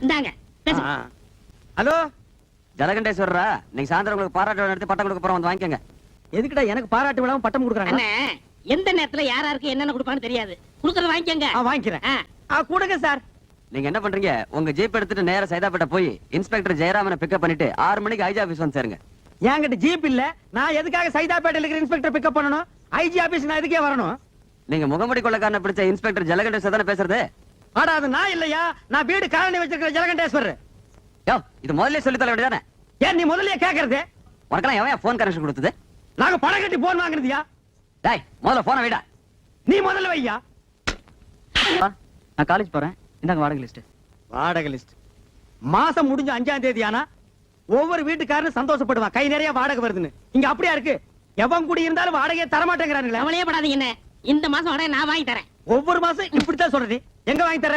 இந்தாங்க பேசுங்க. ஹலோ ஜலகண்டேஸ்வரரா, நீங்க சாயந்தரம் உங்களுக்கு பாராட்டு விழா நடத்தி பட்டம் கொடுக்க போறோம், வந்து வாங்கிக்கங்க. எதுக்குடா எனக்கு பாராட்டு விழாவும் பட்டம் கொடுக்குறாங்க? அண்ணே, எந்த நேரத்துல யாராருக்கு என்னென்ன கொடுப்பான்னு தெரியாது. கொடுக்கறத வாங்கிக்கங்க. வாங்கிக்கிறேன். கொடுங்க சார். நீங்க என்ன பண்றீங்க? உங்க ஜீப் எடுத்துட்டு நேரா சைதாப்பேட்டை போய் இன்ஸ்பெக்டர் ஜெயராமனை பிக்கப் பண்ணிட்டு 6 மணிக்கு ஐஜி ஆபீஸ் வந்து சேருங்க. என்கிட்ட ஜீப் இல்ல. நான் எதுக்காக சைதாப்பேட்டையில இருக்கிற இன்ஸ்பெக்டர் பிக்கப் பண்ணணும்? ஐஜி ஆபீஸ் நான் எதுக்கே வரணும்? நீங்க முகமடி கொள்ளக்காரனை பிடிச்ச இன்ஸ்பெக்டர் ஜலகண்டேஸ்வர் தானே பேசுறது? ஆடா அது நான் இல்லையா, நான் வீடு காலனி வச்சிருக்கிற ஜலகண்டேஸ்வரர். யோ, இது முதல்ல சொல்லி தர வேண்டியதானே? ஏன் நீ முதல்லயே கேக்குறது? உனக்கெல்லாம் எவன் போன் கனெக்ஷன் கொடுத்தது? நாங்க பணம் கட்டி போன் வாங்குறதியா? டேய், முதல்ல போனை வைடா. நீ முதல்ல வையா. நான் காலேஜ் போறேன், இந்தாங்க வாடகை லிஸ்ட். வாடகை லிஸ்ட் மாசம் முடிஞ்ச 5ஆம் தேதி ஆனா ஒவ்வொரு வீட்டுக்காரனும் சந்தோஷப்படுவான், கை நிறைய வாடகை வருதுன்னு. இங்க அப்படியா இருக்கு? எவன் கூடி இருந்தாலும் வாடகையை தர மாட்டேங்கிறானுங்களே. கவலையே படாதீங்க, இந்த மாசம் வாடகை நான் வாங்கி தரேன். ஒவ்வொரு மாசம் இப்படித்தான் சொல்றது. எங்க வாங்கி தர?